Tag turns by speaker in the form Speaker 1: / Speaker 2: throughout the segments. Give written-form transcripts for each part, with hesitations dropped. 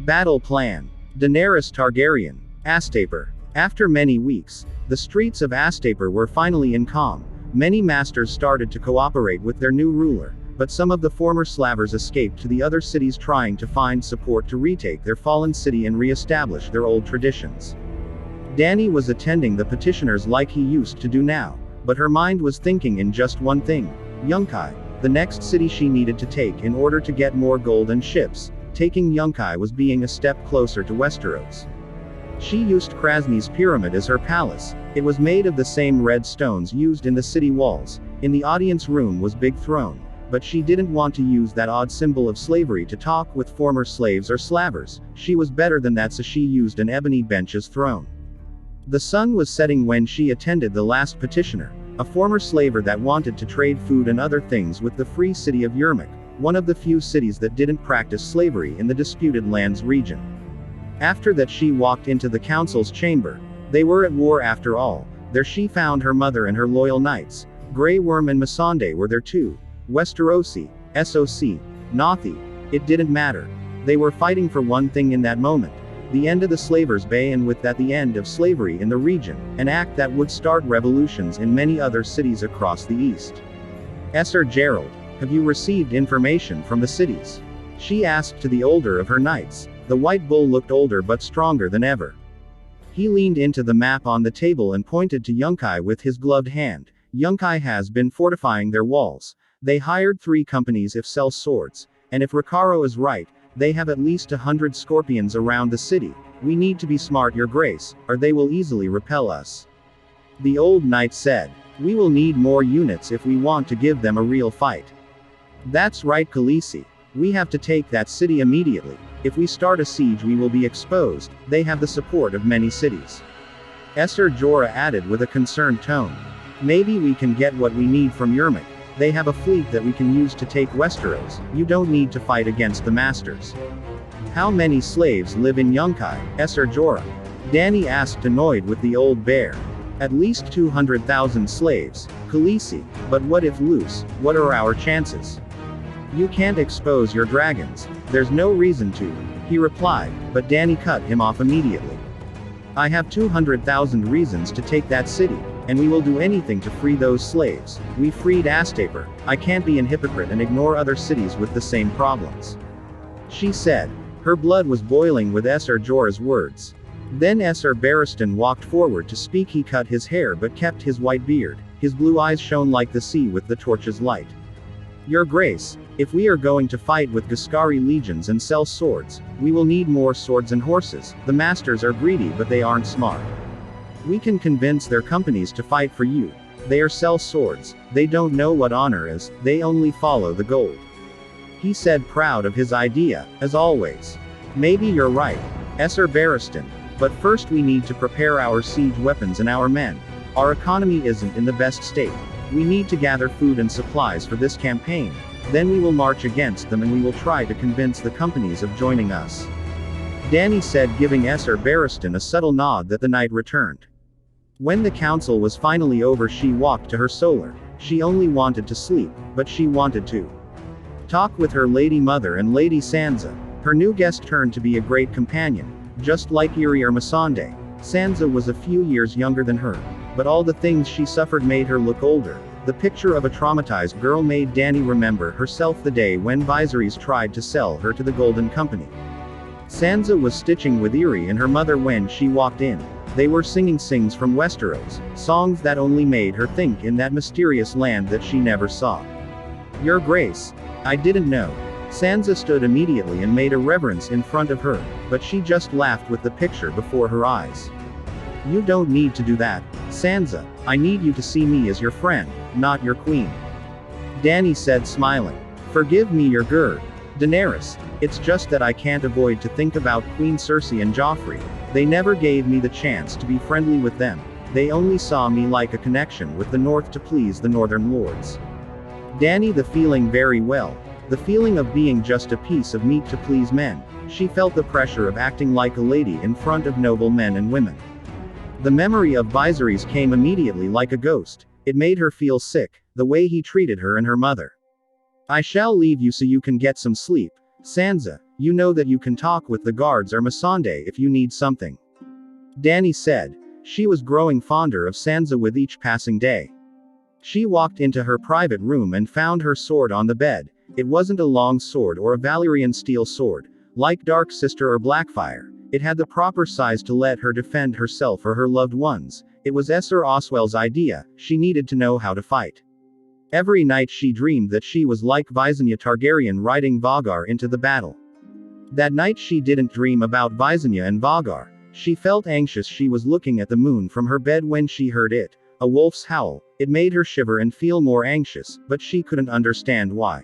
Speaker 1: Battle plan. Daenerys Targaryen. Astaper. After many weeks, the streets of Astaper were finally in calm. Many masters started to cooperate with their new ruler, but some of the former slavers escaped to the other cities trying to find support to retake their fallen city and re-establish their old traditions. Dany was attending the petitioners like he used to do now, but her mind was thinking in just one thing: Yunkai, the next city she needed to take in order to get more gold and ships. Taking Yunkai was being a step closer to Westeros. She used Krasny's pyramid as her palace. It was made of the same red stones used in the city walls. In the audience room was big throne, but she didn't want to use that odd symbol of slavery to talk with former slaves or slavers. She was better than that, so she used an ebony bench as throne. The sun was setting when she attended the last petitioner, a former slaver that wanted to trade food and other things with the free city of Yermak, one of the few cities that didn't practice slavery in the disputed lands region. After that, she walked into the council's chamber. They were at war after all. There she found her mother and her loyal knights. Grey Worm and Missandei were there too. Westerosi, SOC, Nothi. It didn't matter. They were fighting for one thing in that moment: the end of the Slavers' Bay, and with that the end of slavery in the region, an act that would start revolutions in many other cities across the east. Sir Gerald, have you received information from the cities? She asked to the older of her knights. The White Bull looked older but stronger than ever. He leaned into the map on the table and pointed to Yunkai with his gloved hand. Yunkai has been fortifying their walls. They hired 3 companies if sell swords, and if Ricaro is right, they have at least 100 scorpions around the city. We need to be smart, Your Grace, or they will easily repel us. The old knight said. We will need more units if we want to give them a real fight. That's right, Khaleesi. We have to take that city immediately. If we start a siege, we will be exposed. They have the support of many cities. Ser Jorah added with a concerned tone. Maybe we can get what we need from Yermak. They have a fleet that we can use to take Westeros. You don't need to fight against the masters. How many slaves live in Yunkai, Ser Jorah? Dany asked, annoyed with the old bear. At least 200,000 slaves, Khaleesi, but what if loose? What are our chances? You can't expose your dragons. There's no reason to, he replied, but Dany cut him off immediately. I have 200,000 reasons to take that city, and we will do anything to free those slaves. We freed Astaper. I can't be an hypocrite and ignore other cities with the same problems. She said. Her blood was boiling with Ser Jorah's words. Then Ser Barristan walked forward to speak. He cut his hair but kept his white beard. His blue eyes shone like the sea with the torch's light. Your Grace, if we are going to fight with Giscari legions and sell swords, we will need more swords and horses. The masters are greedy, but they aren't smart. We can convince their companies to fight for you. They sell swords. They don't know what honor is, they only follow the gold. He said, proud of his idea, as always. Maybe you're right, Ser Barristan. But first we need to prepare our siege weapons and our men. Our economy isn't in the best state. We need to gather food and supplies for this campaign. Then we will march against them and we will try to convince the companies of joining us. Dany said, giving Ser Barristan a subtle nod that the night returned. When the council was finally over, she walked to her solar. She only wanted to sleep, but she wanted to talk with her Lady Mother and Lady Sansa. Her new guest turned to be a great companion, just like Irri or Missandei. Sansa was a few years younger than her, but all the things she suffered made her look older. The picture of a traumatized girl made Dany remember herself the day when Viserys tried to sell her to the Golden Company. Sansa was stitching with Irri and her mother when she walked in. They were singing songs from Westeros, songs that only made her think in that mysterious land that she never saw. Your Grace, I didn't know. Sansa stood immediately and made a reverence in front of her, but she just laughed with the picture before her eyes. You don't need to do that, Sansa. I need you to see me as your friend, not your queen. Dany said, smiling. Forgive me, your girl, Daenerys. It's just that I can't avoid to think about Queen Cersei and Joffrey. They never gave me the chance to be friendly with them. They only saw me like a connection with the North to please the Northern lords. Dany, the feeling very well. The feeling of being just a piece of meat to please men. She felt the pressure of acting like a lady in front of noble men and women. The memory of Viserys came immediately like a ghost. It made her feel sick, the way he treated her and her mother. I shall leave you so you can get some sleep, Sansa. You know that you can talk with the guards or Missandei if you need something. Dany said. She was growing fonder of Sansa with each passing day. She walked into her private room and found her sword on the bed. It wasn't a long sword or a Valyrian steel sword, like Dark Sister or Blackfire. It had the proper size to let her defend herself or her loved ones. It was Esser Oswell's idea. She needed to know how to fight. Every night she dreamed that she was like Visenya Targaryen riding Vhagar into the battle. That night she didn't dream about Visenya and Vhagar. She felt anxious. She was looking at the moon from her bed when she heard it, a wolf's howl. It made her shiver and feel more anxious, but she couldn't understand why.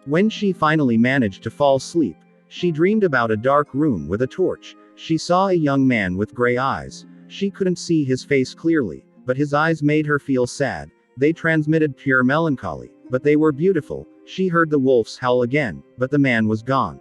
Speaker 1: When she finally managed to fall asleep, she dreamed about a dark room with a torch. She saw a young man with gray eyes. She couldn't see his face clearly, but his eyes made her feel sad. They transmitted pure melancholy, but they were beautiful. She heard the wolf's howl again, but the man was gone.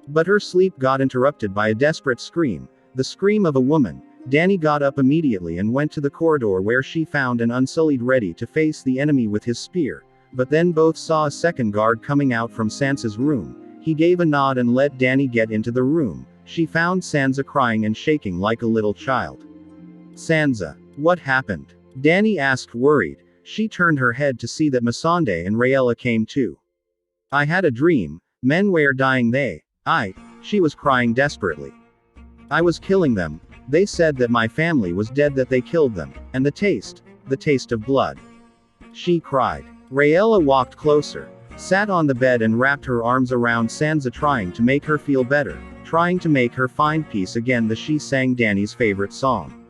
Speaker 1: But her sleep got interrupted by a desperate scream, the scream of a woman. Dany got up immediately and went to the corridor where she found an Unsullied ready to face the enemy with his spear. But then both saw a second guard coming out from Sansa's room. He gave a nod and let Dany get into the room. She found Sansa crying and shaking like a little child. Sansa, what happened? Dany asked, worried. She turned her head to see that Missandei and Rhaella came too. I had a dream. Men were dying. She was crying desperately. I was killing them. They said that my family was dead, that they killed them. And the taste of blood. She cried. Rhaella walked closer, sat on the bed and wrapped her arms around Sansa, trying to make her feel better, trying to make her find peace again. She sang Dany's favorite song.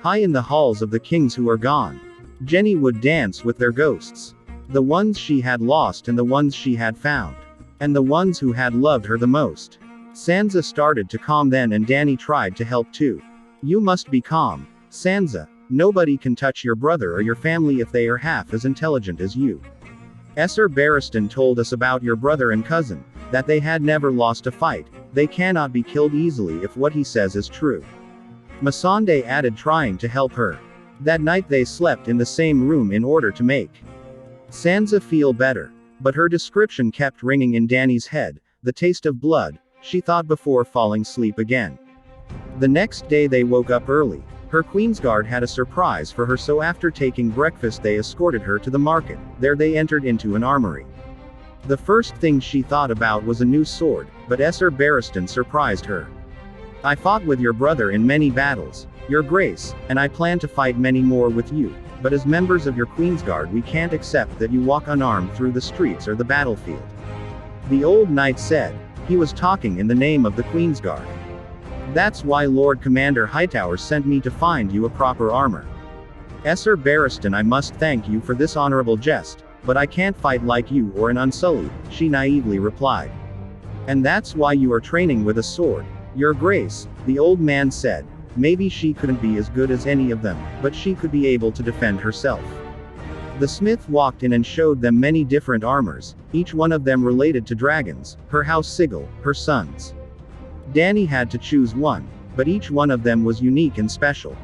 Speaker 1: High in the halls of the kings who are gone, Jenny would dance with their ghosts. The ones she had lost and the ones she had found. And the ones who had loved her the most. Sansa started to calm then, and Dany tried to help too. You must be calm, Sansa. Nobody can touch your brother or your family if they are half as intelligent as you. Esser Barristan told us about your brother and cousin, that they had never lost a fight. They cannot be killed easily if what he says is true. Missandei added, trying to help her. That night they slept in the same room in order to make Sansa feel better. But her description kept ringing in Dany's head, the taste of blood, she thought before falling asleep again. The next day they woke up early. Her Queensguard had a surprise for her, so after taking breakfast they escorted her to the market. There they entered into an armory. The first thing she thought about was a new sword, but Esser Barristan surprised her. I fought with your brother in many battles, Your Grace, and I plan to fight many more with you. But as members of your Queensguard we can't accept that you walk unarmed through the streets or the battlefield. The old knight said. He was talking in the name of the Queensguard. That's why Lord Commander Hightower sent me to find you a proper armor. Esser Barristan, I must thank you for this honorable jest, but I can't fight like you or an Unsullied, she naively replied. And that's why you are training with a sword, Your Grace, the old man said. Maybe she couldn't be as good as any of them, but she could be able to defend herself. The smith walked in and showed them many different armors, each one of them related to dragons, her house sigil, her sons. Dany had to choose one, but each one of them was unique and special.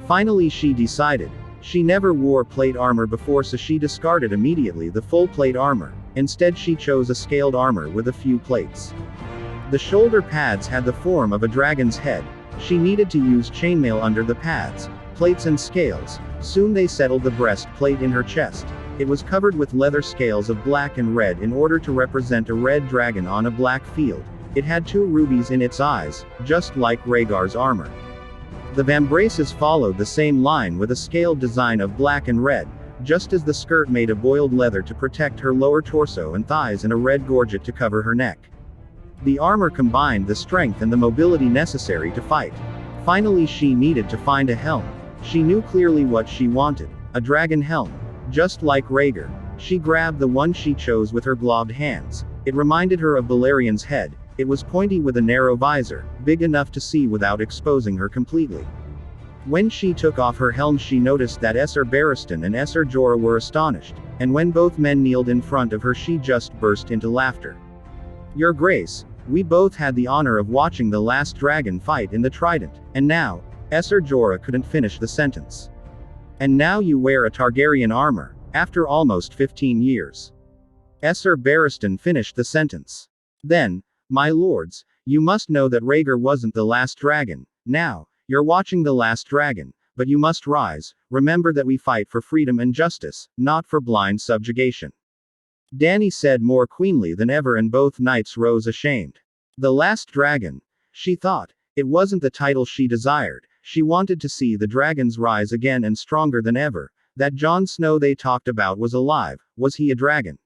Speaker 1: Finally she decided. She never wore plate armor before, so she discarded immediately the full plate armor. Instead she chose a scaled armor with a few plates. The shoulder pads had the form of a dragon's head. She needed to use chainmail under the pads, plates and scales. Soon they settled the breastplate in her chest. It was covered with leather scales of black and red in order to represent a red dragon on a black field. It had 2 rubies in its eyes, just like Rhaegar's armor. The vambraces followed the same line with a scaled design of black and red, just as the skirt made of boiled leather to protect her lower torso and thighs and a red gorget to cover her neck. The armor combined the strength and the mobility necessary to fight. Finally she needed to find a helm. She knew clearly what she wanted, a dragon helm. Just like Rhaegar. She grabbed the one she chose with her gloved hands. It reminded her of Balerian's head. It was pointy with a narrow visor, big enough to see without exposing her completely. When she took off her helm she noticed that Esser Barristan and Esser Jorah were astonished, and when both men kneeled in front of her she just burst into laughter. Your Grace, we both had the honor of watching the last dragon fight in the Trident, and now, Esser Jorah couldn't finish the sentence. And now you wear a Targaryen armor, after almost 15 years. Esser Barristan finished the sentence. Then, My lords, you must know that Rhaegar wasn't the last dragon. Now, you're watching the last dragon, but you must rise. Remember that we fight for freedom and justice, not for blind subjugation. Dany said more queenly than ever, and both knights rose ashamed. The last dragon. She thought. It wasn't the title she desired. She wanted to see the dragons rise again and stronger than ever. That Jon Snow they talked about was alive. Was he a dragon?